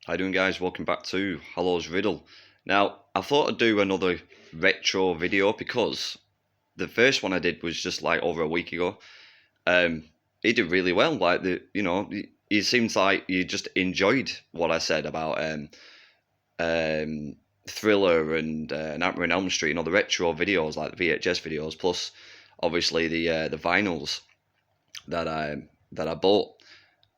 How you doing, guys? Welcome back to Hello's Riddle. Now, I thought I'd do another retro video because the first one I did was just like over a week ago. It did really well. Like it seems like you just enjoyed what I said about Thriller and Nightmare on Elm Street and all the retro videos, like the VHS videos, plus obviously the vinyls that I bought.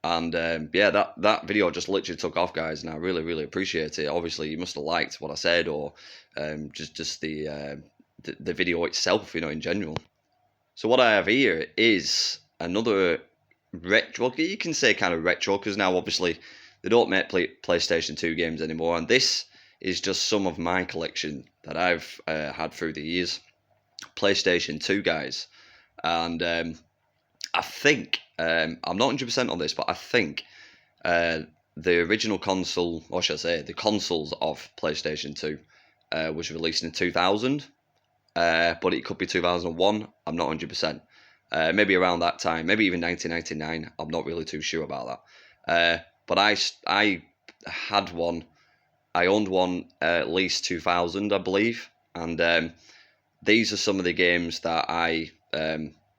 And yeah, that video just literally took off, guys, and I really appreciate it. Obviously, you must have liked what I said, or just the video itself, in general. So what I have here is another retro. You can say kind of retro because now obviously they don't make PlayStation 2 games anymore, and this is just some of my collection that I've had through the years. PlayStation 2, guys, and I think I'm not 100% on this, but I think the original console, or should I say, the consoles of PlayStation 2 was released in 2000, but it could be 2001. I'm not 100%. Maybe around that time, maybe even 1999. I'm not really too sure about that. But I had one. I owned one at least 2000, I believe, and these are some of the games that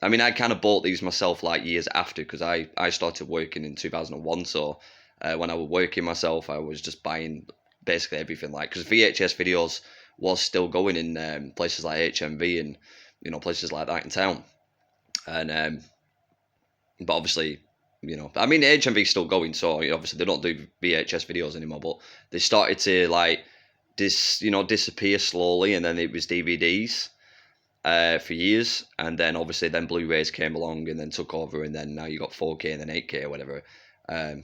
I mean, I kind of bought these myself like years after because I started working in 2001. So when I was working myself, I was just buying basically everything, like, because VHS videos was still going in places like HMV and places like that in town. And but obviously, I mean, HMV is still going, so obviously they don't do VHS videos anymore. But they started to like disappear slowly, and then it was DVDs for years, and then obviously then Blu-rays came along and then took over, and then now you got 4K and then 8K or whatever.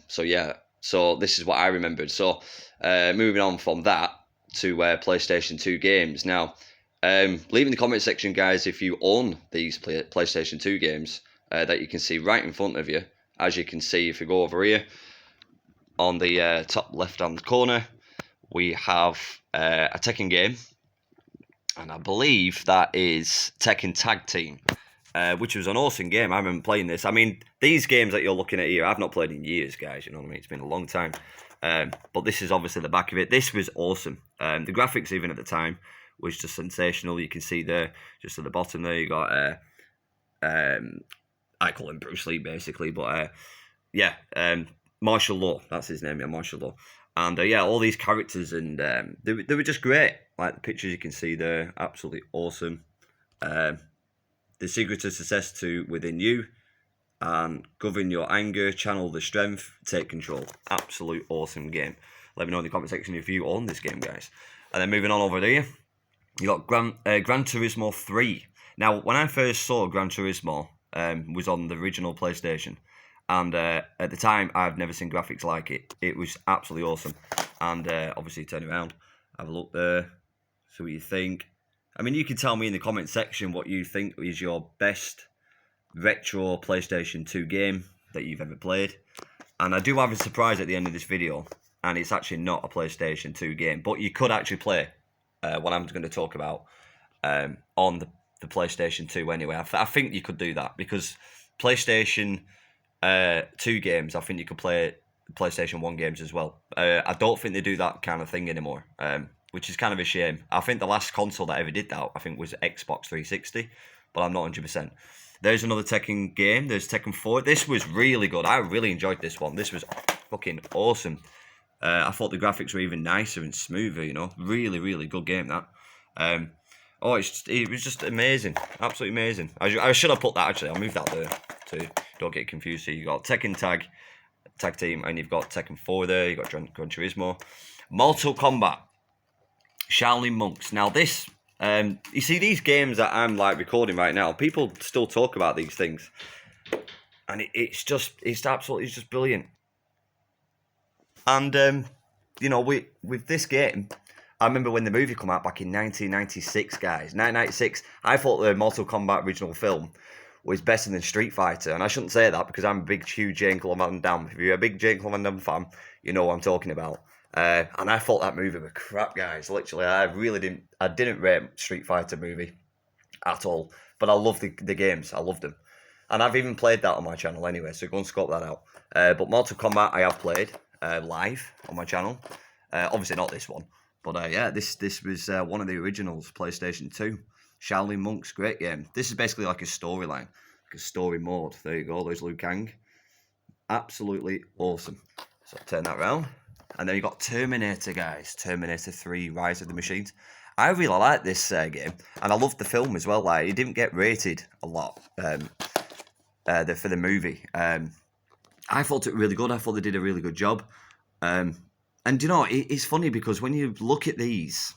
So yeah, so this is what I remembered. So moving on from that to PlayStation 2 games. Now, leave in the comment section, guys, if you own these PlayStation 2 games that you can see right in front of you. As you can see, if you go over here on the top left-hand corner, we have a Tekken game. And I believe that is Tekken Tag Team, which was an awesome game. I remember playing this. I mean, these games that you're looking at here, I've not played in years, guys. You know what I mean? It's been a long time. But this is obviously the back of it. This was awesome. The graphics, even at the time, was just sensational. You can see there, just at the bottom there, you got, I call him Bruce Lee, basically. But, yeah, Martial Law. That's his name, yeah, Martial Law. And yeah, all these characters, and they were just great. Like the pictures you can see there, absolutely awesome. The secret to success to within you, and govern your anger, channel the strength, take control. Absolute awesome game. Let me know in the comment section if you own this game, guys. And then moving on over there, you got Gran Turismo 3. Now, when I first saw Gran Turismo, was on the original PlayStation. And at the time, I've never seen graphics like it. It was absolutely awesome. And obviously, turn around, have a look there, see what you think. I mean, you can tell me in the comment section what you think is your best retro PlayStation 2 game that you've ever played. And I do have a surprise at the end of this video, and it's actually not a PlayStation 2 game, but you could actually play what I'm going to talk about on the PlayStation 2 anyway. I think you could do that because PlayStation 2 games, I think you could play PlayStation 1 games as well. I don't think they do that kind of thing anymore, which is kind of a shame. I think the last console that ever did that, I think, was Xbox 360, but I'm not 100%. There's another Tekken game. There's Tekken 4. This was really good. I really enjoyed this one. This was fucking awesome. I thought the graphics were even nicer and smoother, Really good game, that. It was just amazing. Absolutely amazing. I should have put that, actually. I'll move that there too. Don't get confused. So you got Tekken Tag Team, and you've got Tekken 4 there. You've got Gran Turismo. Mortal Kombat. Shaolin Monks. Now this, you see these games that I'm like recording right now, people still talk about these things. And it's absolutely just brilliant. And, with this game, I remember when the movie came out back in 1996, guys. 1996, I thought the Mortal Kombat original film was better than Street Fighter. And I shouldn't say that because I'm a big, huge Jean-Claude Van Damme. If you're a big Jean-Claude Van Damme fan, you know what I'm talking about. And I thought that movie was crap, guys. Literally, I didn't rate Street Fighter movie at all. But I love the games. I loved them. And I've even played that on my channel anyway, so go and scope that out. But Mortal Kombat I have played. live on my channel. Obviously not this one, but yeah, this was one of the originals, PlayStation 2. Shaolin Monks, great game. This is basically like a storyline, like a story mode. There you go, there's Liu Kang. Absolutely awesome. So turn that around. And then you got Terminator, guys. Terminator 3, Rise of the Machines. I really like this game, and I loved the film as well. Like, it didn't get rated a lot for the movie. I thought it really good. I thought they did a really good job. And you know, it's funny because when you look at these,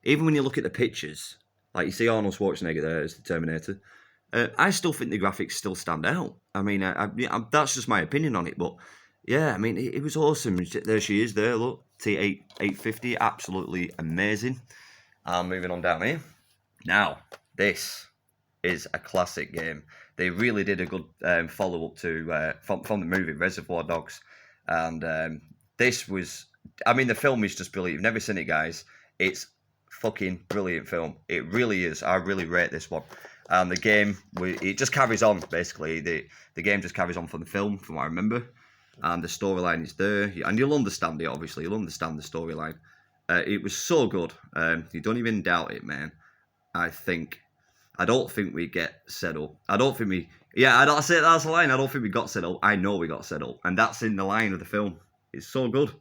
even when you look at the pictures, like you see Arnold Schwarzenegger there as the Terminator, I still think the graphics still stand out. I mean, that's just my opinion on it, but yeah, I mean, it was awesome. There she is there, look, T850, absolutely amazing. And moving on down here. Now, this is a classic game. They really did a good follow-up to from the movie Reservoir Dogs. And this was, I mean, the film is just brilliant. You've never seen it, guys. It's fucking brilliant film. It really is. I really rate this one. And the game, it just carries on, basically. The game just carries on from the film, from what I remember. And the storyline is there. And you'll understand it, obviously. You'll understand the storyline. It was so good. You don't even doubt it, man. I don't think we get set up. I don't think we... Yeah, I say that's the line. I don't think we got set up. I know we got set up. And that's in the line of the film. It's so good.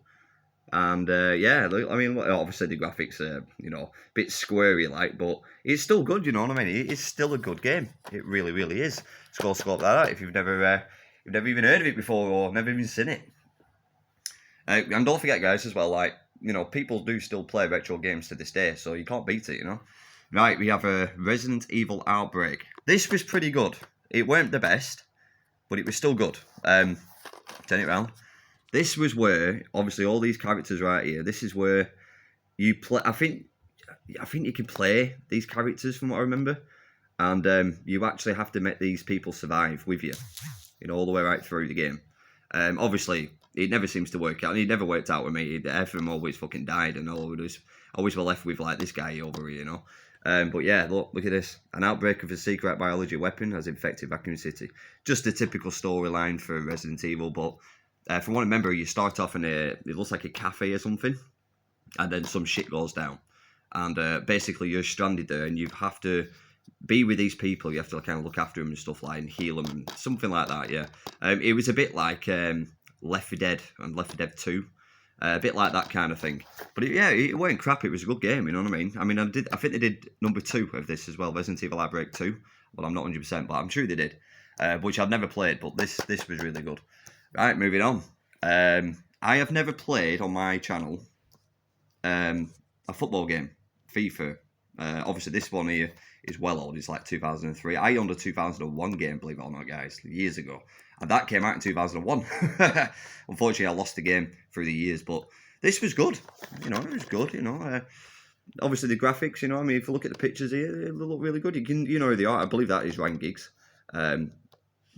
And yeah, I mean, obviously the graphics are, you know, a bit squarey like, but it's still good, you know what I mean? It's still a good game. It really, really is. Score scope that out if you've never even heard of it before or never even seen it. And don't forget, guys, as well, like, you know, people do still play retro games to this day, so you can't beat it, you know? Right, we have a Resident Evil Outbreak. This was pretty good. It weren't the best, but it was still good. Turn it around. This was where, obviously, all these characters right here, this is where you play, I think you can play these characters from what I remember, and you actually have to make these people survive with you, you know, all the way right through the game. Obviously, it never seems to work out, and it never worked out with me. Everyone always fucking died, and always were left with, like, this guy over here, you know. But yeah, look at this. An outbreak of a secret biology weapon has infected Raccoon City. Just a typical storyline for Resident Evil, but from what I remember, you start off in it looks like a cafe or something, and then some shit goes down. And basically you're stranded there, and you have to be with these people. You have to kind of look after them and stuff like, and heal them, and something like that, yeah. It was a bit like Left 4 Dead and Left 4 Dead 2. A bit like that kind of thing. But it weren't crap. It was a good game, you know what I mean? I mean, I think they did number 2 of this as well, Resident Evil Outbreak 2. Well, I'm not 100%, but I'm sure they did. Which I've never played, but this was really good. Right, moving on. I have never played on my channel a football game, FIFA. Obviously, this one here is well old. It's like 2003. I owned a 2001 game, believe it or not, guys, years ago. And that came out in 2001. Unfortunately, I lost the game through the years, but this was good. You know, it was good, you know. Obviously, the graphics, you know, I mean, if you look at the pictures here, they look really good. You know who they are. I believe that is Ryan Giggs, Man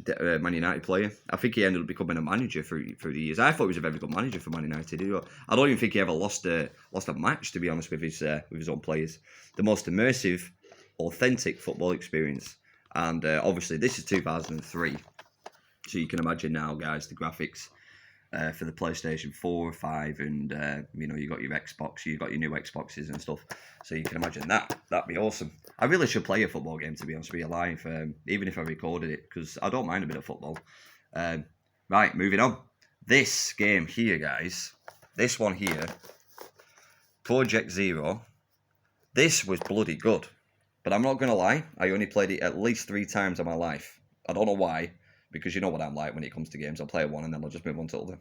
United player. I think he ended up becoming a manager through the years. I thought he was a very good manager for Man United. I don't even think he ever lost a match, to be honest, with his own players. The most immersive, authentic football experience. And obviously, this is 2003. So you can imagine now, guys, the graphics for the PlayStation 4, 5, and you know, you got your Xbox, you got your new Xboxes and stuff. So you can imagine that'd be awesome. I really should play a football game, to be honest with you, live, even if I recorded it, because I don't mind a bit of football. Right, moving on. This game here, guys, this one here, Project Zero. This was bloody good, but I'm not gonna lie, I only played it at least 3 times in my life. I don't know why. Because you know what I'm like when it comes to games. I'll play one and then I'll just move on to other.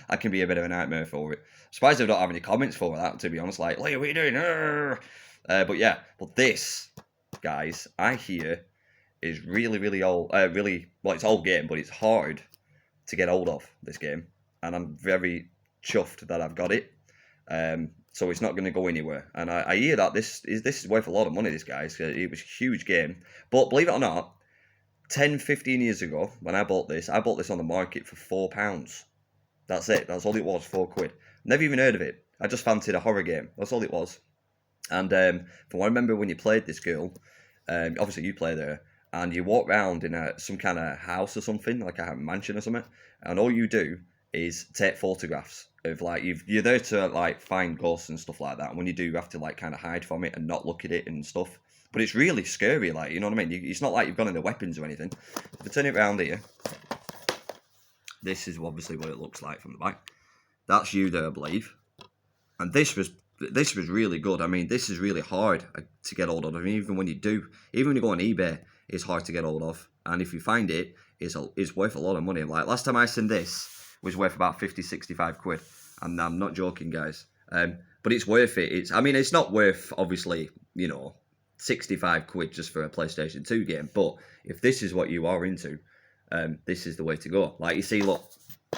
I can be a bit of a nightmare for it. Surprised I don't have any comments for that, to be honest. Like, what are you doing? But yeah, but this, guys, I hear is really, really old. Well, it's old game, but it's hard to get hold of, this game. And I'm very chuffed that I've got it. So it's not going to go anywhere. And I hear that this is worth a lot of money, this, guys. It was a huge game. But believe it or not, 10, 15 years ago, when I bought this on the market for £4. That's it. That's all it was, £4. Never even heard of it. I just fancied a horror game. That's all it was. And from what I remember, when you played this girl, obviously you play there, and you walk around in some kind of house or something, like a mansion or something, and all you do is take photographs of like you're there to like find ghosts and stuff like that. And when you do, you have to like kind of hide from it and not look at it and stuff. But it's really scary, like, you know what I mean? It's not like you've gone into weapons or anything. If I turn it around here, this is obviously what it looks like from the back. That's you there, I believe. And this was really good. I mean, this is really hard to get hold of. I mean, even when you go on eBay, it's hard to get hold of. And if you find it, it's worth a lot of money. Like, last time I seen this was worth about 50, 65 quid. And I'm not joking, guys. But it's worth it. It's not worth, obviously, 65 quid just for a PlayStation 2 game. But if this is what you are into, this is the way to go. Like, you see, look,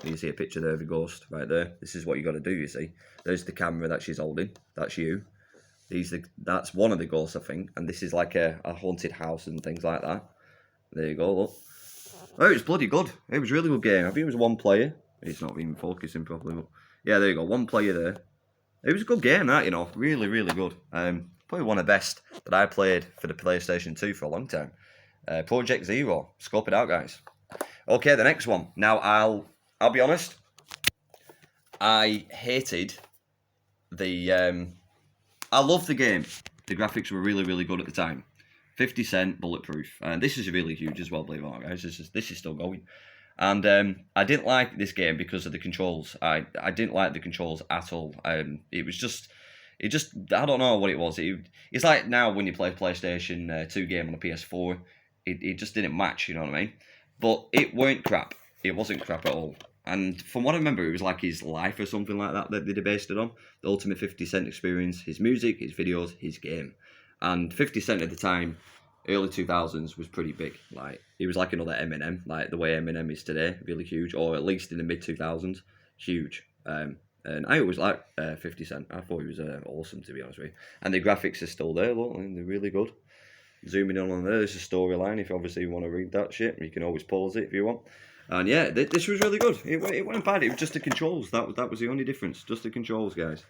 you see a picture there of a ghost right there. This is what you got to do, you see. There's the camera that she's holding. That's you. That's one of the ghosts, I think. And this is like a haunted house and things like that. There you go, look. Oh, it was bloody good. It was a really good game. I think it was one player. It's not even focusing properly, but yeah, there you go. One player there. It was a good game, that, Really, really good. Probably one of the best that I played for the PlayStation 2 for a long time. Project Zero. Scope it out, guys. Okay, the next one. Now, I'll be honest. I hated the... I loved the game. The graphics were really, really good at the time. 50 cent, bulletproof. And this is really huge as well, believe it or not, guys. This is still going. And I didn't like this game because of the controls. I didn't like the controls at all. It just, I don't know what it was. It's like now when you play PlayStation 2 game on a PS4, it just didn't match, you know what I mean? But it weren't crap. It wasn't crap at all. And from what I remember, it was like his life or something like that they based it on. The ultimate 50 Cent experience, his music, his videos, his game. And 50 Cent at the time, early 2000s, was pretty big. Like, he was like another Eminem, like the way Eminem is today, really huge, or at least in the mid 2000s, huge. And I always liked 50 Cent. I thought he was awesome, to be honest with you. And the graphics are still there, look, and they're really good. Zooming in on there, there's a storyline. If obviously you want to read that shit, you can always pause it if you want. And yeah, this was really good. It wasn't bad. It was just the controls. That was the only difference. Just the controls, guys.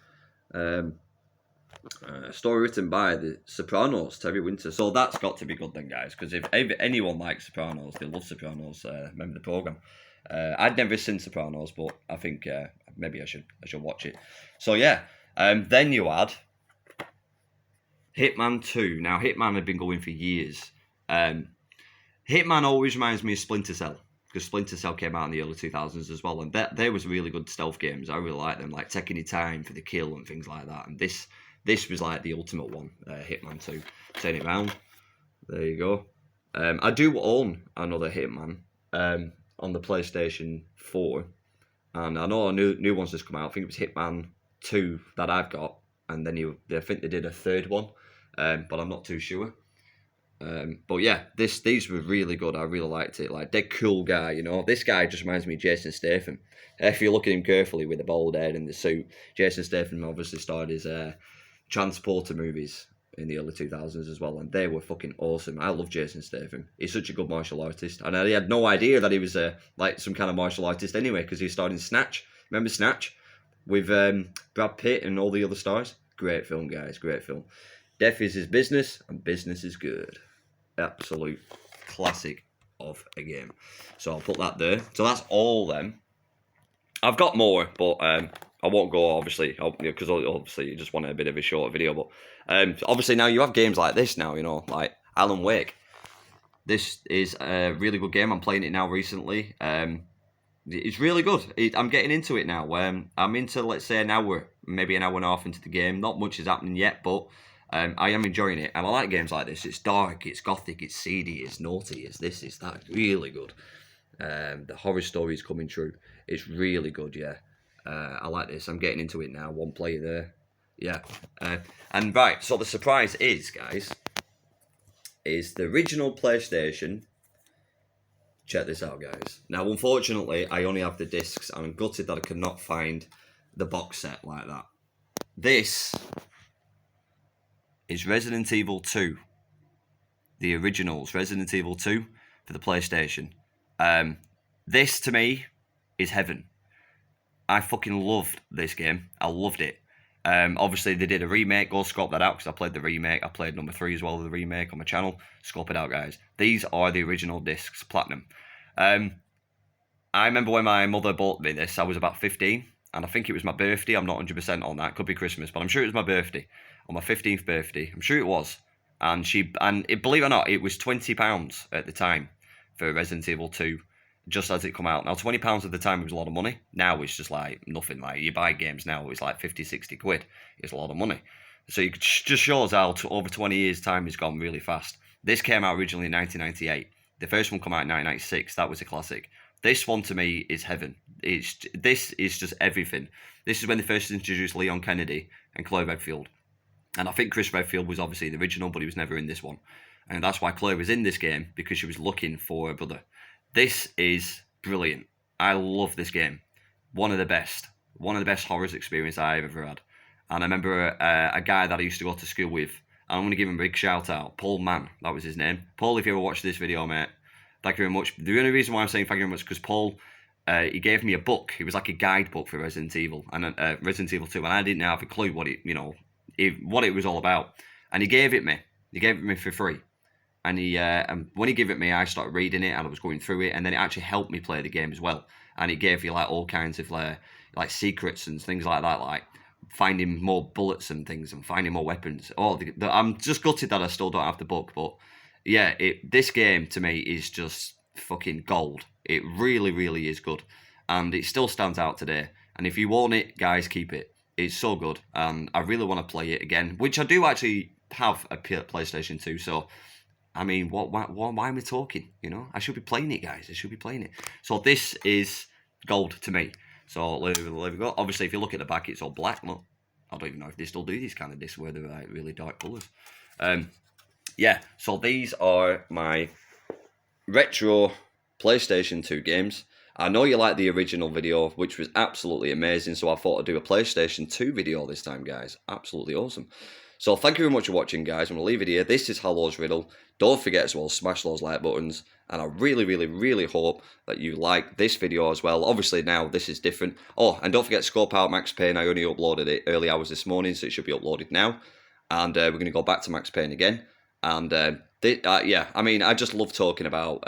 Story written by the Sopranos, Terry Winter. So that's got to be good then, guys. Because if anyone likes Sopranos, they love Sopranos. Remember the program. I'd never seen Sopranos, but I think maybe I should watch it. So yeah. Then you had Hitman 2. Now Hitman had been going for years. Hitman always reminds me of Splinter Cell. Because Splinter Cell came out in the early 2000s as well, and there was really good stealth games. I really like them, like taking your time for the kill and things like that. And this was like the ultimate one, Hitman 2. Turn it around. There you go. I do own another Hitman on the PlayStation 4, and I know a new one's just come out. I think it was Hitman 2 that I've got, and then I think they did a third one, but I'm not too sure. But yeah, these were really good. I really liked it. Like, dead cool guy, This guy just reminds me of Jason Statham. If you look at him carefully with the bald head and the suit, Jason Statham obviously started his Transporter movies in the early 2000s as well, and they were fucking awesome. I love Jason Statham. He's such a good martial artist, and I had no idea that he was like some kind of martial artist anyway, because he started in Snatch. Remember Snatch? With Brad Pitt and all the other stars? Great film, guys. Great film. Death is his business, and business is good. Absolute classic of a game. So I'll put that there. So that's all them. I've got more, but I won't go, obviously, because obviously you just want a bit of a short video. But obviously now you have games like this now, like Alan Wake. This is a really good game. I'm playing it now recently. It's really good. I'm getting into it now. I'm into, let's say, maybe an hour and a half into the game. Not much is happening yet, but I am enjoying it, and I like games like this. It's dark, it's gothic, it's seedy, it's naughty, it's this, it's that. Really good. The horror story is coming true. It's really good, yeah. I like this. I'm getting into it now. One player there. Yeah. And right, so the surprise is, guys, is the original PlayStation. Check this out, guys. Now, unfortunately, I only have the discs, and I'm gutted that I could not find the box set like that. This is Resident Evil 2. The originals, Resident Evil 2 for the PlayStation. This, to me, is heaven. I fucking loved this game. I loved it. Obviously, they did a remake. Go scope that out, because I played the remake. I played number 3 as well, the remake on my channel. Scope it out, guys. These are the original discs, platinum. I remember when my mother bought me this, I was about 15, and I think it was my birthday. I'm not 100% on that. Could be Christmas, but I'm sure it was my birthday, on my 15th birthday. I'm sure it was. And believe it or not, it was £20 at the time for Resident Evil 2, just as it come out. Now, £20 at the time was a lot of money. Now it's just like nothing. Like, you buy games now, it's like 50, 60 quid. It's a lot of money. So it just shows how over 20 years' time has gone really fast. This came out originally in 1998. The first one came out in 1996. That was a classic. This one to me is heaven. This is just everything. This is when they first introduced Leon Kennedy and Claire Redfield. And I think Chris Redfield was obviously the original, but he was never in this one. And that's why Claire was in this game, because she was looking for her brother. This is brilliant. I love this game. One of the best horrors experience I've ever had. And I remember a guy that I used to go to school with, and I'm going to give him a big shout out, Paul Mann, that was his name. Paul, if you ever watched this video, mate, thank you very much. The only reason why I'm saying thank you very much is because Paul, he gave me a book. It was like a guidebook for Resident Evil, and Resident Evil 2, and I didn't have a clue what it was all about. And he gave it me. He gave it me for free. And and when he gave it me, I started reading it, and I was going through it, and then it actually helped me play the game as well. And it gave you like all kinds of like secrets and things like that, like finding more bullets and things, and finding more weapons. I'm just gutted that I still don't have the book, but yeah, this game to me is just fucking gold. It really, really is good, and it still stands out today. And if you own it, guys, keep it. It's so good, and I really want to play it again, which I do actually have a PlayStation 2. So, I mean, why am I talking? You know, I should be playing it, guys. I should be playing it. So this is gold to me. So there we go. Obviously, if you look at the back, it's all black. Look, I don't even know if they still do these kind of discs where they're like really dark colours. Yeah, so these are my retro PlayStation 2 games. I know you like the original video, which was absolutely amazing, so I thought I'd do a PlayStation 2 video this time, guys. Absolutely awesome. So thank you very much for watching, guys. I'm going to leave it here. This is Hallow's Riddle. Don't forget as well, smash those like buttons. And I really, really, really hope that you like this video as well. Obviously, now this is different. Oh, and don't forget to scope out Max Payne. I only uploaded it early hours this morning, so it should be uploaded now. And we're going to go back to Max Payne again. And yeah, I mean, I just love talking about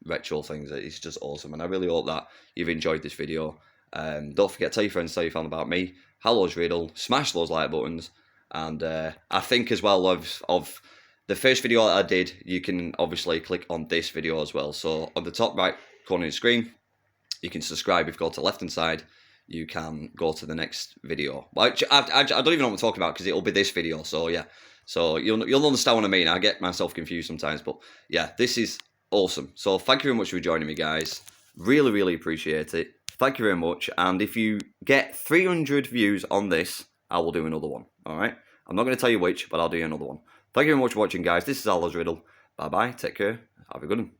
retro things. It's just awesome. And I really hope that you've enjoyed this video. Don't forget to tell your friends, tell your family about me. Hallow's Riddle. Smash those like buttons. And I think as well of the first video that I did, you can obviously click on this video as well. So on the top right corner of the screen, you can subscribe. If you go to the left hand side, you can go to the next video. I don't even know what I'm talking about because it'll be this video. So yeah, so you'll understand what I mean. I get myself confused sometimes, but yeah, this is awesome. So thank you very much for joining me, guys. Really, really appreciate it. Thank you very much. And if you get 300 views on this, I will do another one. All right. I'm not going to tell you which, but I'll do another one. Thank you very much for watching, guys. This is Hallow's Riddle. Bye-bye. Take care. Have a good one.